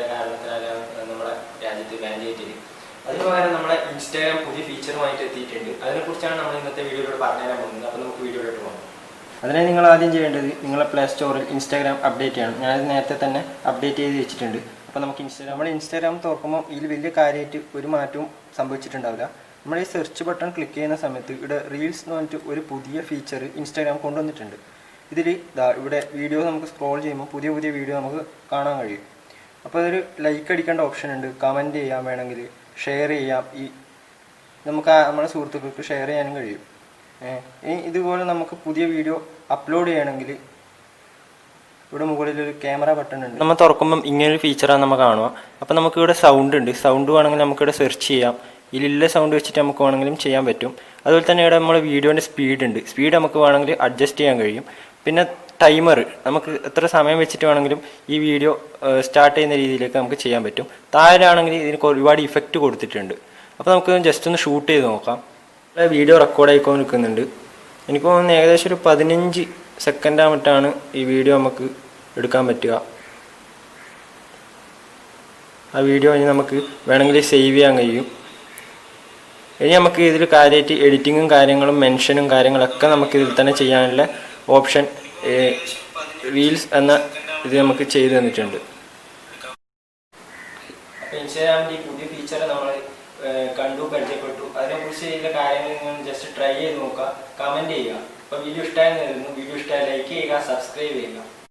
ചില കാരണത്തിനാലാണ് നമ്മുടെ രാജ്യത്ത് ബാൻ ചെയ്തിട്ട്. അതിന് പകരം നമ്മുടെ ഇൻസ്റ്റാഗ്രാം പുതിയ ഫീച്ചറുമായിട്ട് എത്തിയിട്ടുണ്ട്. അതിനെക്കുറിച്ചാണ് നമ്മൾ ഇന്നത്തെ വീഡിയോയിലൂടെ പറഞ്ഞുതരാൻ പോകുന്നത്. അപ്പോൾ നമുക്ക് വീഡിയോയിലോട്ട് പോകാം. അതിനായി നിങ്ങൾ ആദ്യം ചെയ്യേണ്ടത് നിങ്ങളെ പ്ലേ സ്റ്റോറിൽ ഇൻസ്റ്റാഗ്രാം അപ്ഡേറ്റ് ചെയ്യണം. ഞാനത് നേരത്തെ തന്നെ അപ്ഡേറ്റ് ചെയ്ത് വെച്ചിട്ടുണ്ട്. അപ്പോൾ നമുക്ക് നമ്മൾ ഇൻസ്റ്റാഗ്രാം തുറക്കുമ്പോൾ ഇതിൽ വലിയ കാര്യമായിട്ട് ഒരു മാറ്റവും സംഭവിച്ചിട്ടുണ്ടാവില്ല. നമ്മൾ ഈ സെർച്ച് ബട്ടൺ ക്ലിക്ക് ചെയ്യുന്ന സമയത്ത് ഇവിടെ റീൽസ് എന്ന് പറഞ്ഞിട്ട് ഒരു പുതിയ ഫീച്ചർ ഇൻസ്റ്റാഗ്രാം കൊണ്ടുവന്നിട്ടുണ്ട്. ഇതിൽ ഇവിടെ വീഡിയോ നമുക്ക് സ്ക്രോൾ ചെയ്യുമ്പോൾ പുതിയ പുതിയ വീഡിയോ നമുക്ക് കാണാൻ കഴിയും. അപ്പോൾ അതൊരു ലൈക്ക് അടിക്കേണ്ട ഓപ്ഷൻ ഉണ്ട്, കമൻറ്റ് ചെയ്യാം, വേണമെങ്കിൽ ഷെയർ ചെയ്യാം. നമുക്ക് നമ്മുടെ സുഹൃത്തുക്കൾക്ക് ഷെയർ ചെയ്യാനും കഴിയും. ഇതുപോലെ നമുക്ക് പുതിയ വീഡിയോ അപ്ലോഡ് ചെയ്യണമെങ്കിൽ ഇവിടെ മുകളിൽ ഒരു ക്യാമറ ബട്ടൺ ഉണ്ട്. നമ്മൾ തുറക്കുമ്പം ഇങ്ങനൊരു ഫീച്ചറാണ് നമ്മൾ കാണുക. അപ്പോൾ നമുക്കിവിടെ സൗണ്ട് ഉണ്ട്. സൗണ്ട് വേണമെങ്കിൽ നമുക്കിവിടെ സെർച്ച് ചെയ്യാം. ഇതിലുള്ള സൗണ്ട് വെച്ചിട്ട് നമുക്ക് വേണമെങ്കിലും ചെയ്യാൻ പറ്റും. അതുപോലെ തന്നെ ഇവിടെ നമ്മൾ വീഡിയോൻ്റെ സ്പീഡ് ഉണ്ട്. സ്പീഡ് നമുക്ക് വേണമെങ്കിൽ അഡ്ജസ്റ്റ് ചെയ്യാൻ കഴിയും. പിന്നെ ടൈമർ, നമുക്ക് എത്ര സമയം വെച്ചിട്ട് വേണമെങ്കിലും ഈ വീഡിയോ സ്റ്റാർട്ട് ചെയ്യുന്ന രീതിയിലേക്ക് നമുക്ക് ചെയ്യാൻ പറ്റും. താഴെയാണെങ്കിൽ ഇതിന് ഒരുപാട് ഇഫക്റ്റ് കൊടുത്തിട്ടുണ്ട്. അപ്പോൾ നമുക്ക് ജസ്റ്റ് ഒന്ന് ഷൂട്ട് ചെയ്ത് നോക്കാം. വീഡിയോ റെക്കോർഡ് ആയിക്കോ നിൽക്കുന്നുണ്ട്. എനിക്ക് തോന്നുന്നു ഏകദേശം ഒരു 15 സെക്കൻഡാമിട്ടാണ് ഈ വീഡിയോ നമുക്ക് എടുക്കാൻ പറ്റുക. ആ വീഡിയോ ഇനി നമുക്ക് വേണമെങ്കിൽ സേവ് ചെയ്യാൻ കഴിയും. ഇനി നമുക്ക് ഇതിൽ കാര്യമായിട്ട് എഡിറ്റിങ്ങും കാര്യങ്ങളും മെൻഷനും കാര്യങ്ങളൊക്കെ നമുക്ക് ഇതിൽ തന്നെ ചെയ്യാനുള്ള ഓപ്ഷൻ റീൽസ് എന്ന ഇത് നമുക്ക് ചെയ്തു തന്നിട്ടുണ്ട്. അപ്പോൾ ഇൻസ്റ്റാഗ്രാമിൻ്റെ ഈ പുതിയ ഫീച്ചർ നമ്മൾ കണ്ടു, പരിചയപ്പെട്ടു. അതിനെക്കുറിച്ച് ഇതിലെ കാര്യങ്ങൾ നിങ്ങൾ ജസ്റ്റ് ട്രൈ ചെയ്ത് നോക്കുക, കമൻറ്റ് ചെയ്യുക. അപ്പോൾ വീഡിയോ ഇഷ്ടമായെന്ന് കരുതുന്നു. വീഡിയോ ഇഷ്ടമായി ലൈക്ക് ചെയ്യുക, സബ്സ്ക്രൈബ് ചെയ്യുക.